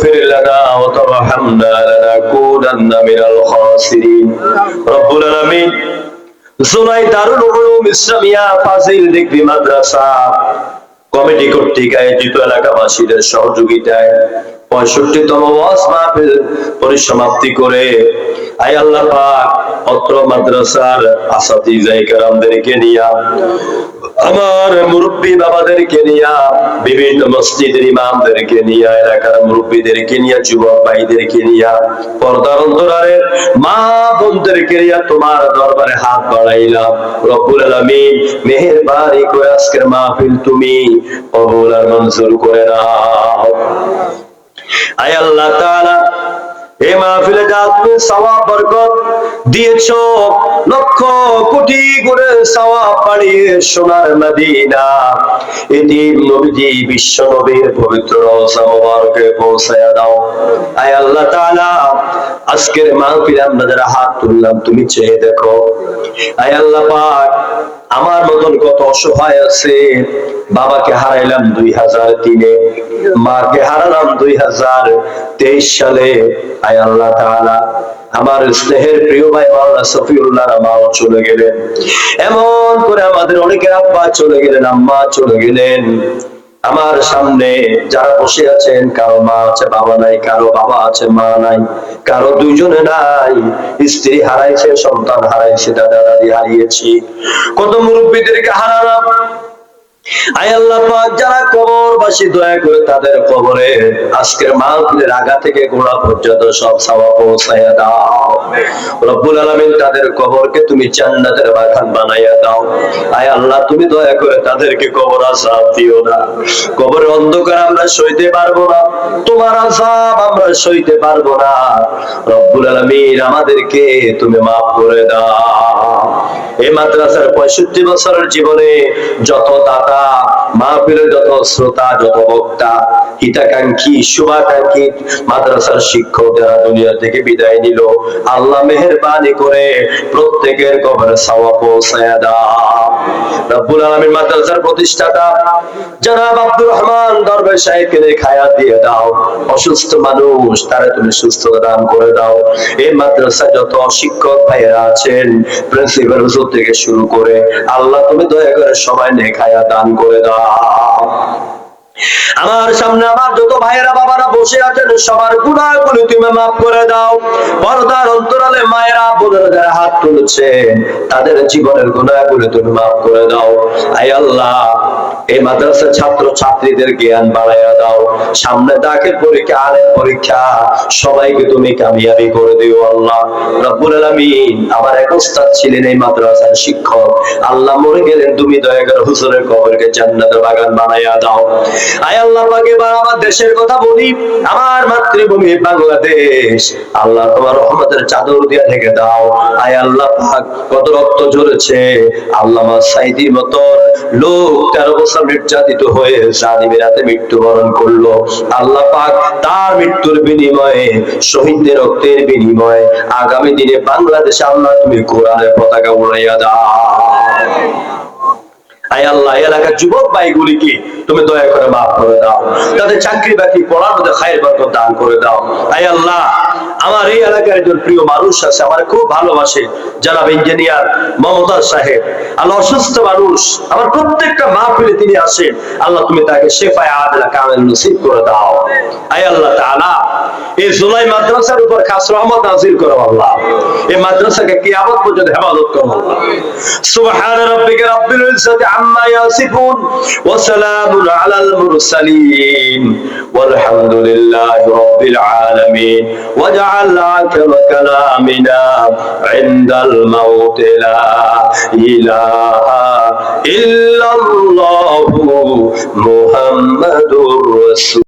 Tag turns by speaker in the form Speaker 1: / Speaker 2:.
Speaker 1: تغفر لنا وترحمنا لنكونن من الخاسرين رب العالمين জুলাই দারুল Uloom Islamia Fazil degree মাদ্রাসা committee কর্তৃক আয়োজিত এলাকাবাসীদের সহযোগিতায় 65তম ওয়াজ মাহফিল পরিসমাপ্তি করে আয় আল্লাহ পাক অত্র মাদ্রাসার আসাতিজায়ে কেরামদেরকে নিয়া আমার মুরব্বী বাবাদেরকে নিয়া বিভিন্ন মসজিদের ইমামদেরকে নিয়া এলাকার মুরব্বীদেরকে নিয়া যুবক ভাইদেরকে নিয়া পর্দার অন্তরালের মা বোনদেরকে নিয়া তোমার দরবারে হাত বাড়াইলাম রব্বুল আলামিন মেহেরবানি করে আজকের মাহফিল তুমি কবুল আর মঞ্জুর করে নাও আয় আল্লাহ তাআলা এই মাহফিলে যা তুমি সওয়াব বরকত দিয়েছো লক্ষ কোটি গুণে সওয়াব বাড়িয়ে সোনার মদিনা এতিম নবীজি বিশ্ব নবীর পবিত্র রওজা মোবারকে পৌঁছায়া দাও আয় আল্লাহ তাআলা আজকের মাহফিলে আমরা যারা হাত তুললাম তুমি চেয়ে দেখো আয় আল্লাহ পাক আমার মতন কত অসহায় আছে বাবাকে হারাইলাম 2003-এ মাকে হারালাম 2023 সালে আয় আল্লাহ তাআলা আমার স্নেহের প্রিয় ভাই মাওলানা সফিউল্লাহর মাও চলে গেলেন এমন করে আমাদের অনেকের আব্বা চলে গেলেন আম্মা চলে গেলেন আমার সামনে যারা বসে আছেন কারো মা আছে বাবা নাই কারো বাবা আছে মা নাই কারো দুইজনে নাই স্ত্রী হারাইছে সন্তান হারাইছে দাদা দাদি হারিয়েছি কত মুরব্বীদেরকে হারালাম আয় আল্লাহ পাক যারা কবরবাসী দয়া করে তাদের কবরে আজকের মাহফিলের আগা থেকে গোড়া পর্যন্ত সব সওয়াব পৌঁছায়া দাও রব্বুল আলামিন তাদের কবরকে তুমি জান্নাতের বাগান বানাইয়া দাও আয় আল্লাহ তুমি দয়া করে তাদেরকে কবর আযাব দিও না কবরের অন্ধকার আমরা সইতে পারবো না তোমার আযাব আমরা সইতে পারবো না রব্বুল আলামিন আমাদেরকে তুমি maaf করে দাও এই মাদ্রাসার 65 বছরের জীবনে যত দাতা মাহফিলের যত শ্রোতা যত বক্তা হিতাকাঙ্ক্ষী শুভাকাঙ্ক্ষী মাদ্রাসার শিক্ষক যারা দুনিয়া থেকে বিদায় নিল আল্লাহ মেহেরবানি করে প্রত্যেকের কবরে সওয়াব পৌঁছায়া দাও রব্বুল আলামিন মাদ্রাসার প্রতিষ্ঠাতা জনাব আব্দুর রহমান দরবেশ সাহেবকে হায়াত দিয়ে দাও অসুস্থ মানুষ তারা তুমি সুস্থতা দান করে দাও এই মাদ্রাসায় যত শিক্ষক ভাইয়েরা আছেন প্রিন্সিপাল হুজুর থেকে শুরু করে আল্লাহ তুমি দয়া করে সবাই নেক হায়াত দান করে দাও আমার সামনে আমার যত ভাইয়েরা বাবারা বসে আছেন সবার গুনাহগুলো তুমি maaf করে দাও পর্দার অন্তরালে মায়েরা বোনেরা যারা হাত তুলছেন তাদের জীবনের গুনাহগুলো তুমি maaf করে দাও আয় আল্লাহ এই মাদ্রাসার ছাত্র ছাত্রীদের জ্ঞান বাড়াইয়া দাও সামনে দাখিল পরীক্ষা আলেম পরীক্ষা সবাইকে তুমি কামিয়াবি করে দিও আল্লাহ রব্বুল আলামিন আমার এক ওস্তাদ ছিলেন এই মাদ্রাসার শিক্ষক আল্লাহ মরে গেলেন তুমি দয়া করে হুজুরের কবরকে জান্নাতের বাগান বানাইয়া দাও আয় আল্লাহ পাক এবার আমার দেশের কথা বলি আমার মাতৃভূমি বাংলাদেশ আল্লাহ তোমার রহমতের চাদর দিয়ে ঢেকে দাও আয় আল্লাহ পাক কত রক্ত ঝরেছে আল্লামা সাইদির মতো লোক 13 বছর নির্যাতিত হয়ে জালিমের হাতে মৃত্যুবরণ করলো আল্লাহ পাক তার মৃত্যুর বিনিময়ে শহীদদের রক্তের বিনিময়ে আগামী দিনে বাংলাদেশে আল্লাহ তুমি কোরআনের পতাকা উড়াইয়া দাও আয় আল্লাহ এলাকার যুবক ভাইগুলিকে তুমি দয়া করে maaf করে দাও তাদের চাকরি বাকরি পড়ার মধ্যে খায়ের বরকত দান করে দাও আয় আল্লাহ আমার এই এলাকার একজন প্রিয় মানুষ আছে আমার খুব ভালোবাসে জনাব ইঞ্জিনিয়ার মমতাজ সাহেব আল্লাহ অসুস্থ মানুষ আমার প্রত্যেকটা মাহফিলে তিনি আসেন আল্লাহ তুমি তাকে শেফায়ে আদিলা কামেল নসিব করে দাও আয় আল্লাহ তাআলা এই জুলাই মাদ্রাসার উপর খাস রহমত নাযিল করো আল্লাহ এই মাদ্রাসাকে কিয়ামত পর্যন্ত হেফাজত করো আল্লাহ সুবহান রাব্বিকা রাব্বিল ইজ্জাতি আম্মা ইয়াসিফুন ওয়া সালামুন আলাল মুরসালিন ওয়ালহামদুলিল্লাহি রাব্বিল আলামিন ওয়াজআল আখিরা কালামিনা ইনদাল মাউত লা ইলাহা ইল্লাল্লাহু মুহাম্মাদুর রাসূল